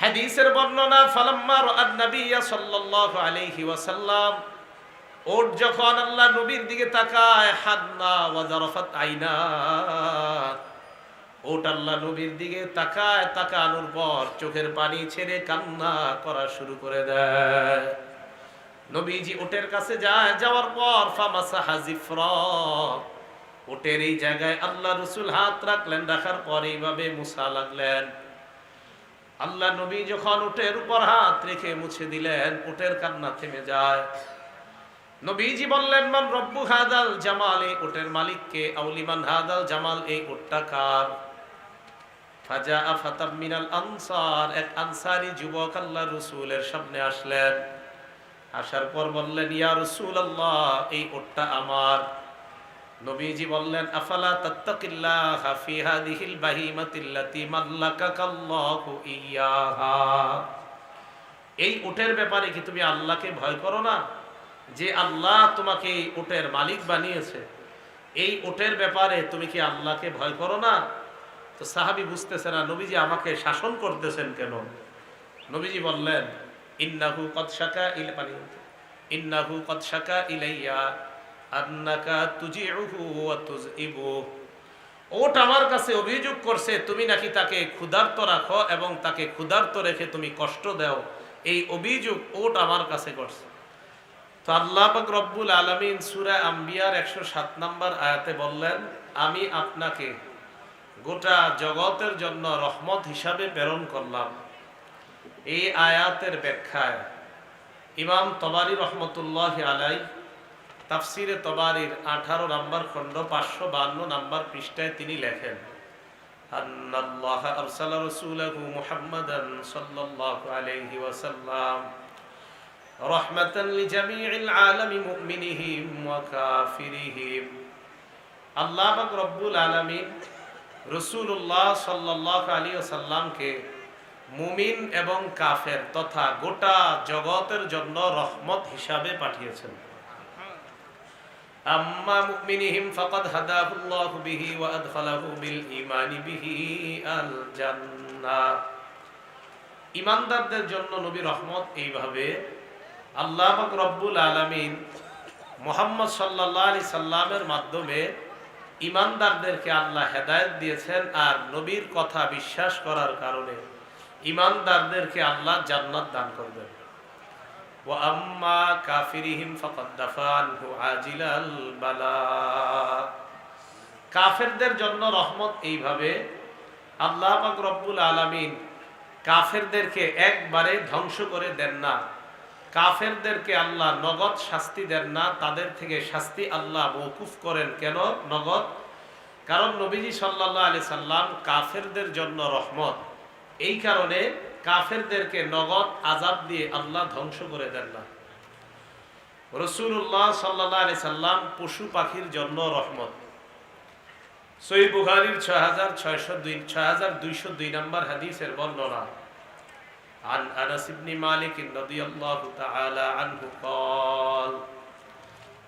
হাদিসের বর্ণনা, ফালাম্মা রাআন নবিয়্য সাল্লাল্লাহু আলাইহি ওয়াসাল্লাম, ওট যখন আল্লাহ নবীর দিকে তাকায়, হান্না ওয়া যারাফাত আইনা, ওট আল্লাহ নবীর দিকে তাকায়, তাকানোর পর চোখের পানি ছেড়ে কান্না করা শুরু করে দেয়। নবীজি ওটের কাছে যায়, যাওয়ার পর ফামাসাহা জিফরা, ওটের এই জায়গায় আল্লাহ রাসূল হাত রাখলেন, রাখার পর এইভাবে মুছা লাগলেন। আল্লাহ নবী যখন উটের উপর হাত রেখে মুছে দিলেন, উটের কান্না থেমে যায়। নবীজি বললেন, মান রব্বু হাদাল জামাল, এই উটের মালিককে, আউলিমান হাদাল জামাল, এই উটটা কার? ফাজাআ ফাতাম মিনাল আনসার, এক আনসারী যুবক আল্লাহ রাসূলের সামনে আসলেন। আসার পর বললেন, ইয়া রাসূলুল্লাহ, এই উটটা আমার। নবীজি বললেন, আফালা তাত্তাকিল্লাহ ফি হাদিহিল বাহিমাতিল্লাতি মাল্লাকাকাল্লাহু ইয়াহা, এই উটের ব্যাপারে কি তুমি আল্লাহকে ভয় করো না? যে আল্লাহ তোমাকে এই উটের মালিক বানিয়েছে, এই উটের ব্যাপারে তুমি কি আল্লাহকে ভয় করো না? তো সাহাবী বুঝতেছে না, নবীজি আমাকে শাসন করতেছেন কেন? নবীজি বললেন, ইন্নাহু কদ শাকা ইন্নাহু কদ শাকা ইলাইয়া আন্নাকা তুজিউহু ওয়া তুযইবু, ওট আমার কাছে অভিযোগ করছে তুমি নাকি তাকে ক্ষুধার্ত রাখো এবং তাকে ক্ষুধার্ত রেখে তুমি কষ্ট দাও। এই অভিযোগ ওট আমার কাছে করছে। তো আল্লাহ পাক রব্বুল আলামিন সূরা আম্বিয়ার 107 নম্বর আয়াতে বললেন, আমি আপনাকে গোটা জগতের জন্য রহমত হিসাবে প্রেরণ করলাম। এই আয়াতের ব্যাখ্যায় ইমাম তবারী রহমতুল্লাহি আলাইহি তাফসিরে তবারির 18 নম্বর খণ্ড 552 নম্বর পৃষ্ঠায় তিনি লেখেন, আন্নাল্লাহ আরসালা রাসূলাহু মুহাম্মাদান সাল্লাল্লাহু আলাইহি ওয়াসাল্লাম রাহমাতান লিজামিইল আলামি মুমিনিহিম ওয়া কাফিরিহিম। আল্লাহ পাক রব্বুল আলামিন রাসূলুল্লাহ সাল্লাল্লাহু আলাইহি ওয়াসাল্লামকে মুমিন এবং কাফের তথা গোটা জগতের জন্য রহমত হিসাবে পাঠিয়েছেন। আম্মা মুমিনিহিম ফাকাদ হাদাহুল্লাহু বিহি ওয়া আদখালাহু বিল ঈমানি বিহি আল জান্নাহ, ঈমানদারদের জন্য নবী রহমত এইভাবে আল্লাহ পাক রব্বুল আলামিন মুহাম্মদ সাল্লাল্লাহু আলাইহি সাল্লামের মাধ্যমে ঈমানদারদেরকে আল্লাহ হেদায়েত দিয়েছেন। আর নবীর কথা বিশ্বাস করার কারণে ঈমানদারদেরকে আল্লাহ জান্নাত দান করবেন। ওয়া আম্মা কাফিরিহিম ফাকাদ দাফানহু আজিলাল বালা, কাফেরদের জন্য রহমত এইভাবে আল্লাহ পাক রব্বুল আলামিন কাফেরদেরকে একবারে ধ্বংস করে দেন না, কাফেরদেরকে আল্লাহ নগদ শাস্তি দেন না, তাদের থেকে শাস্তি আল্লাহ মওকুফ করেন। কেন নগদ? কারণ নবীজি সাল্লাল্লাহু আলাইহি সাল্লাম কাফেরদের জন্য রহমত, এই কারণে কাফেরদেরকে নগদ আযাব দিয়ে আল্লাহ ধ্বংস করে দেন না। রাসূলুল্লাহ সাল্লাল্লাহু আলাইহি সাল্লাম পশু পাখির জন্য রহমত। সহিহ বুখারীর 6202 নম্বর হাদিসের বর্ণনা, عن أنس بن مالك رضي الله تعالى عنه قال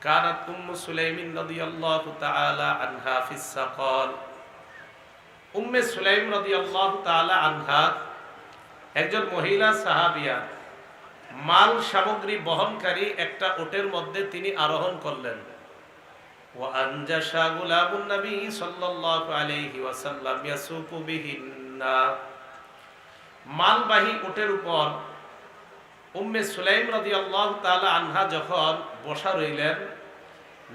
كانت أم سليم رضي الله تعالى عنها في السقال, উম্মে সুলাইম রাদিয়াল্লাহু তাআলা আনহা একজন মহিলা সাহাবিয়া, মাল সামগ্রী বহনকারী একটা উটের মধ্যে তিনি আরোহণ করলেন। ওয়া আনজাশা গুলামুন নবী সাল্লাল্লাহু আলাইহি ওয়াসাল্লাম ইয়াসুকু বিহিন্না, মালবাহী উটের উপর উম্মে সুলাইম রাদিয়াল্লাহু তাআলা আনহা যখন বসা রইলেন,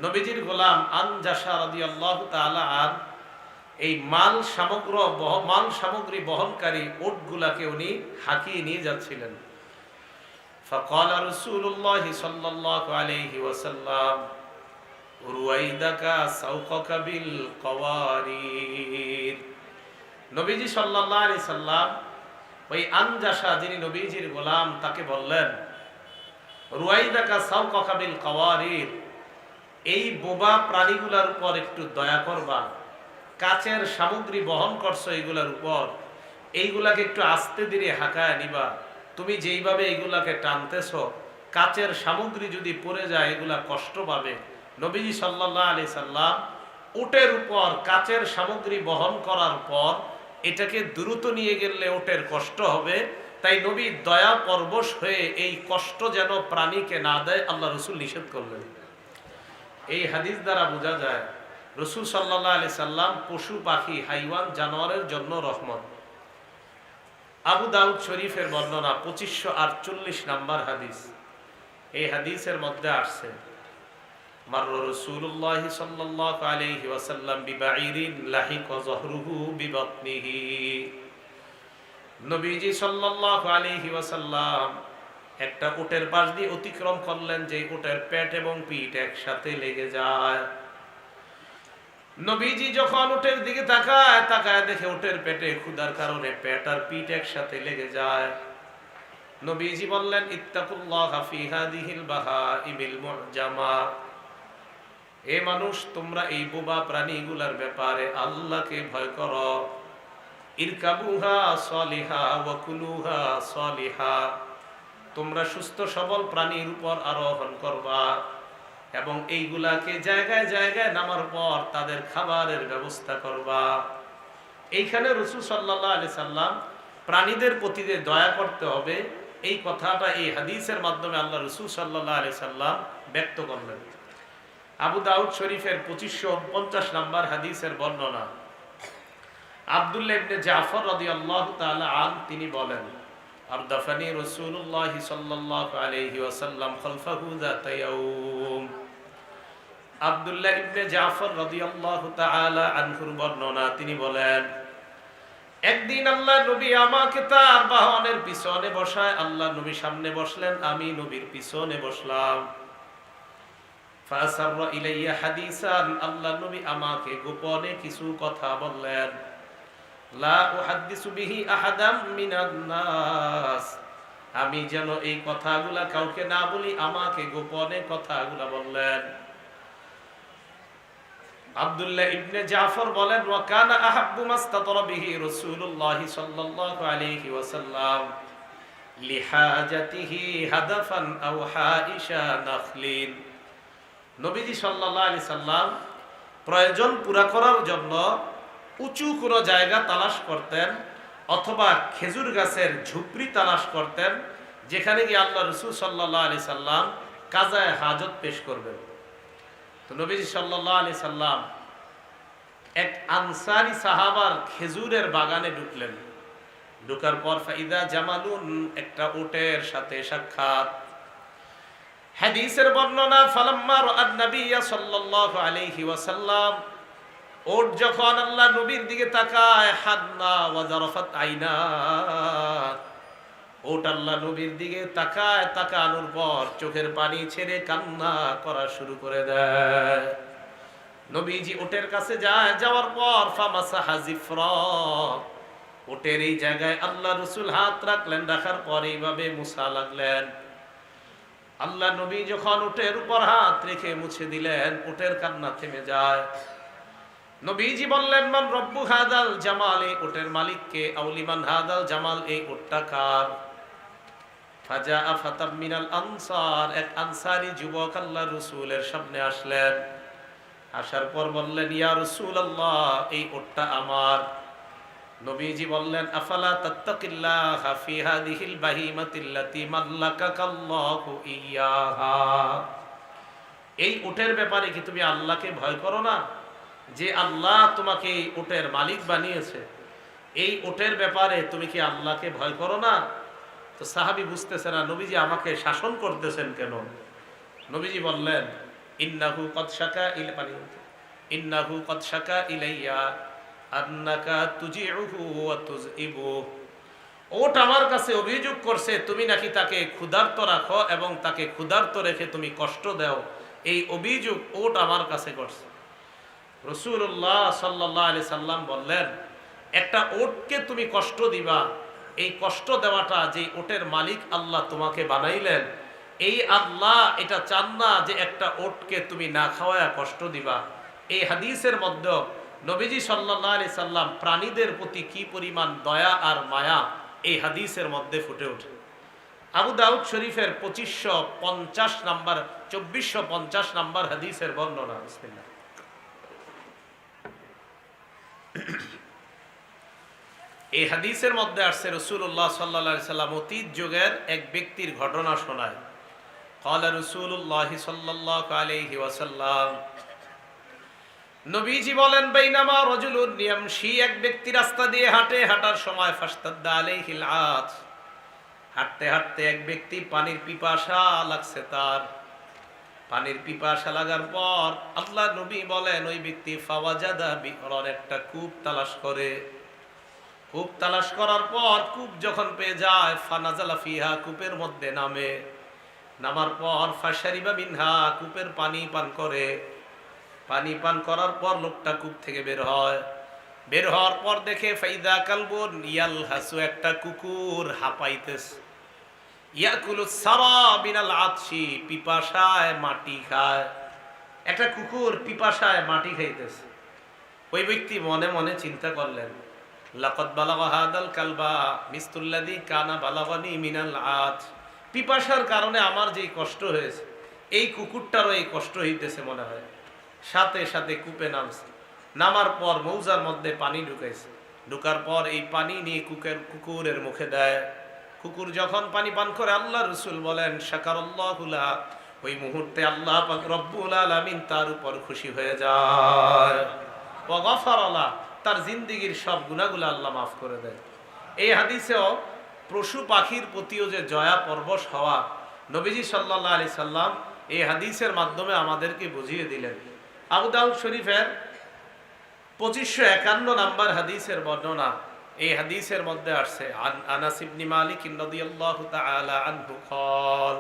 নবীজির গোলাম আনজাশা রাদিয়াল্লাহু তাআলা আন এই মাল সামগ্রী বহনকারী উটগুলাকে উনি হাঁকিয়ে নিয়ে যাচ্ছিলেন। ফাকাল রাসূলুল্লাহ সাল্লাল্লাহু আলাইহি ওয়াসাল্লাম রুয়াইদাকা সাওকাকা বিল কওয়ারির, নবীজি সাল্লাল্লাহু আলাইহি সাল্লাম ওই আনজাশা যিনি নবীজির গোলাম তাকে বললেন, রুয়াইদাকা সাওকাকা বিল কওয়ারির, এই বোবা প্রাণীগুলোর উপর একটু দয়া করবা, কাচের সামগ্রী বহন করছো এগুলার উপর, এইগুলাকে একটু আস্তে ধীরে হাঁকায় নিবা। তুমি যেইভাবে এইগুলাকে টানতেছো, কাচের সামগ্রী যদি পড়ে যায় এগুলা কষ্ট পাবে। নবীজি সাল্লাল্লাহু আলাইহি সাল্লাম উটের উপর কাচের সামগ্রী বহন করার পর এটাকে দ্রুত নিয়ে গেলে উটের কষ্ট হবে, তাই নবী দয়া পরবশ হয়ে এই কষ্ট যেন প্রাণীকে না দেয় আল্লাহ রসুল নিষেধ করলেন। এই হাদিস দ্বারা বোঝা যায় রসুল সাল্লাল্লাহু আলাইহি সাল্লাম পশু পাখি হাইওয়ান জানোয়ারের জন্য রহমত। আবু দাউদ শরীফের বর্ণনা 2548 নাম্বার হাদিস। এই হাদিসের মধ্যে আসছে মার রাসূলুল্লাহ সাল্লাল্লাহু আলাইহি ওয়াসাল্লাম বিবাইরিন লাহিকা যহরুহু বিবাতনিহি। নবীজি সাল্লাল্লাহু আলাইহি ওয়াসাল্লাম একটা উটের পাশ দিয়ে অতিক্রম করলেন, যে উটের পেট এবং পিঠ একসাথে লেগে যায়। নবীজি যখন উটের দিকে তাকায় দেখে উটের পেটে ক্ষুধার কারণে পেট আর পিঠ একসাথে লেগে যায়। নবীজি বললেন ইত্তাকুল্লাহা ফি হাদিহিল বাহাইমিল মুজামা। এ মানুষ, তোমরা এই বোবা প্রাণীগুলোর ব্যাপারে আল্লাহকে ভয় করো। ইরকাবুহা সালিহা ওয়া কুলুহা সালিহা। তোমরা সুস্থ সবল প্রাণীর উপর আরোহণ করবা এবং এইগুলাকে জায়গায় জায়গায় নামার পর তাদের খাবারের ব্যবস্থা করবা। এইখানে রাসূল সাল্লাল্লাহু আলাইহি সাল্লাম প্রাণীদের প্রতি যে দয়া করতে হবে, এই কথাটা এই হাদিসের মাধ্যমে আল্লাহ রাসূল সাল্লাল্লাহু আলাইহি সাল্লাম ব্যক্ত করলেন। আবু দাউদ শরীফের 2549 নাম্বার হাদিসের বর্ণনা। আব্দুল্লাহ ইবনে জাফর রাদিয়াল্লাহু তাআলা আনহু তিনি বলেন আরদাফানি রাসূলুল্লাহ সাল্লাল্লাহু আলাইহি ওয়াসাল্লাম খালফাহু যাতা ইয়াউম। আব্দুল্লাহ ইবনে জাফর রাদিয়াল্লাহু তাআলা আনহুর বর্ণনা, তিনি বলেন একদিন আল্লাহ নবী আমাকে তার বাহনের পিছনে বসায়। আল্লাহ নবী সামনে বসলেন, আমি নবীর পিছনে বসলাম। ফাসাররা ইলাইয়া হাদিসান। আল্লাহ নবী আমাকে গোপনে কিছু কথা বললেন। লা উহাদ্দিসু বিহি আহাদাম মিনান নাস। আমি যেন এই কথাগুলা কাউকে না বলি, আমাকে গোপনে কথাগুলা বললেন। আব্দুল্লাহ ইবনে জাফর বলেন ওয়া কানা আহাব্বু মাস্তাতরা বিহি রাসূলুল্লাহ সাল্লাল্লাহু আলাইহি ওয়াসাল্লাম লিহাজাতিহি হাদাফান আও হাইশা নাখলিন। নবীজি সাল্লাল্লাহু আলাইহি সাল্লাম প্রয়োজন পুরা করার জন্য উঁচু কোনো জায়গা তালাশ করতেন অথবা খেজুর গাছের ঝুপড়ি তালাশ করতেন, যেখানে গিয়ে আল্লাহ রাসূল সাল্লাল্লাহু আলাইহি সাল্লাম কাজায়ে হাজত পেশ করবেন। তো নবীজি সাল্লাল্লাহু আলাইহি সাল্লাম এক আনসারী সাহাবার খেজুরের বাগানে ঢুকলেন। ঢোকার পর ফাইদা জামালুন, একটা উটের সাথে সাক্ষাৎ। হাদিসের বর্ণনা ফালাম্মা রাআন নবিয়্য সাল্লাল্লাহু আলাইহি ওয়াসাল্লাম, উট যখন আল্লাহ নবীর দিকে তাকায় হান্না ওয়া জারাফাত আইনা। উট আল্লাহ নবীর দিকে তাকানোর পর চোখের পানি ছেড়ে কান্না করা শুরু করে দেয়। নবীজি উটের কাছে যায়, যাওয়ার পর ফামাসাহা জিফরা, উটের এই জায়গায় আল্লাহ রাসূল হাত রাখলেন, রাখার পর এইভাবে মুছা লাগলেন। আল্লাহ নবী যখন উটের উপর হাত রেখে মুছে দিলেন, উটের কান্না থেমে যায়। নবীজি বললেন মান রব্বু হাদাল জামাল, এই উটের মালিক কে? আউলিমান হাদাল জামাল, এই উটটা কার? ফাজা ফাতাম মিনাল আনসার, এক আনসারী যুবক আল্লাহ রাসূলের সামনে আসলেন। আসার পর বললেন ইয়া রাসূলুল্লাহ, এই উটটা আমার। নবীজি বললেন আফালা তাত্তাকিল্লাহা ফি হাদিহিল বাহিমাতিল্লাতী মাল্লাকাকাল্লাহু ইয়াহা। এই উটের ব্যাপারে কি তুমি আল্লাহকে ভয় করো না? যে আল্লাহ তোমাকে এই উটের মালিক বানিয়েছে, এই উটের ব্যাপারে তুমি কি আল্লাহকে ভয় করো না? তো সাহাবী বুঝতেছে না নবীজি আমাকে শাসন করতেছেন কেন। নবীজি বললেন ইন্নাহু কদ শাকা ইলাইয়া আন্নাকা তুজিউহু ওয়া তুযইবু। ওট আমার কাছে অভিযোগ করছে তুমি নাকি তাকে ক্ষুধার্ত রাখো এবং তাকে ক্ষুধার্ত রেখে তুমি কষ্ট দাও। এই অভিযোগ ওট আমার কাছে করছে। রাসূলুল্লাহ সাল্লাল্লাহু আলাইহি সাল্লাম বললেন একটা ওটকে তুমি কষ্ট দিবা, এই কষ্ট দেওয়াটা যে ওটের মালিক আল্লাহ তোমাকে বানাইলেন, এই আল্লাহ এটা চান না যে একটা ওটকে তুমি না খাওয়ায়া কষ্ট দিবা। এই হাদিসের মধ্যে নবীজি সাল্লাল্লাহু আলাইহি সাল্লাম প্রাণীদের প্রতি কি পরিমাণ দয়া আর মায়া এই হাদিসের মধ্যে ফুটে ওঠে। আবু দাউদ শরীফের 2450 নাম্বার হাদিসের বর্ণনা। বিসমিল্লাহ। এই হাদিসের মধ্যে আসছে রাসূলুল্লাহ সাল্লাল্লাহু আলাইহি সাল্লাম অতীত যুগের এক ব্যক্তির ঘটনা শোনায়। ক্বালা রাসূলুল্লাহ সাল্লাল্লাহু আলাইহি ওয়াসাল্লাম, নবীজি বলেন, বাইনামা রাজুলুন ইয়ামশি, এক ব্যক্তি রাস্তা দিয়ে হাঁটে, হাঁটার সময় ফাশতাদ্দা আলাইহিল আত, হাঁটতে হাঁটতে এক ব্যক্তি পানির পিপাসা লাগছে। তার পানির পিপাসা লাগার পর আল্লাহ নবী বলেন ওই ব্যক্তি ফাওয়াজাদা বিহরান, একটা কূপ তালাশ করে। কূপ তালাশ করার পর কূপ যখন পেয়ে যায়, ফানাজালা ফিহা, কূপের মধ্যে নামে। নামার পর ফাশারিবা মিনহা, কূপের পানি পান করে। পানি পান করার পর লোকটা কূপ থেকে বের হয়। বের হওয়ার পর দেখে ফাইদা কালবুন ইয়ালহাসু, একটা কুকুর হাঁপাইতেছে। ইয়াকুলু সারা বিনাল আতশি, পিপাসায় মাটি খায়। একটা কুকুর পিপাসায় মাটি খাইতেছে। ওই ব্যক্তি মনে মনে চিন্তা করলেন, লাকাদ বালাগা হাদাল কালবা মিসতুল্লাযী কানা বালাগানি মিনাল আত, পিপাসার কারণে আমার যেই কষ্ট হয়েছে এই কুকুরটারও এই কষ্ট হইতেছে মনে হয়। সাথে সাথে কূপে নামছে। নামার পর মৌজার মধ্যে পানি ঢুকাইছে। ঢুকার পর এই পানি নিয়ে কুকুরের মুখে দেয়। কুকুর যখন পানি পান করে, আল্লাহ রাসূল বলেন শাকারাল্লাহু লা, ওই মুহূর্তে আল্লাহ পাক রব্বুল আলামিন তার উপর খুশি হয়ে যায়। ওয়া গফারা লা, তার জিন্দেগীর সব গুনাহগুলো আল্লাহ মাফ করে দেয়। এই হাদিসেও পশু পাখির প্রতিও যে দয়া পরবশ হওয়া, নবীজি সাল্লাল্লাহু আলাইহি সাল্লাম এই হাদিসের মাধ্যমে আমাদেরকে বুঝিয়ে দিলেন। আবু দাউদ শরীফের 2551 নাম্বার হাদিসের বর্ণনা। এই হাদিসের মধ্যে আসছে, আনাস ইবনে মালিক রাদিয়াল্লাহু তাআলা আনহু قال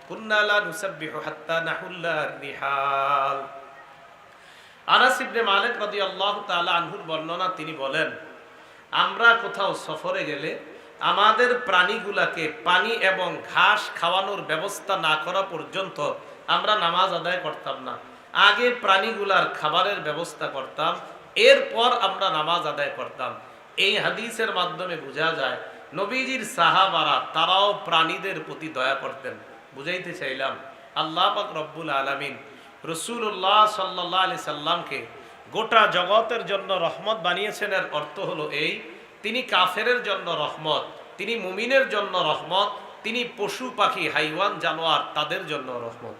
কুন্না লা নুসাব্বিহু হাত্তা নাহুল্লা রিহাল। আনাস ইবনে মালিক রাদিয়াল্লাহু তাআলা আনহুর বর্ণনা, তিনি বলেন, আমরা কোথাও সফরে গেলে আমাদের প্রাণীগুলাকে পানি এবং ঘাস খাওয়ানোর ব্যবস্থা না করা পর্যন্ত আমরা নামাজ আদায় করতাম না। আগে প্রাণীগুলার খাবারের ব্যবস্থা করতাম, এরপর আমরা নামাজ আদায় করতাম। এই হাদিসের মাধ্যমে বোঝা যায় নবীজির সাহাবারা তারাও প্রাণীদের প্রতি দয়া করতেন। বুঝাইতে চাইলাম, আল্লাহ পাক রব্বুল আলামিন রাসূলুল্লাহ সাল্লাল্লাহু আলাইহি সাল্লামকে গোটা জগতের জন্য রহমত বানিয়েছেন। এর অর্থ হলো এই, তিনি কাফেরের জন্য রহমত, তিনি মুমিনের জন্য রহমত, তিনি পশু পাখি হাইওয়ান জানোয়ার তাদের জন্য রহমত।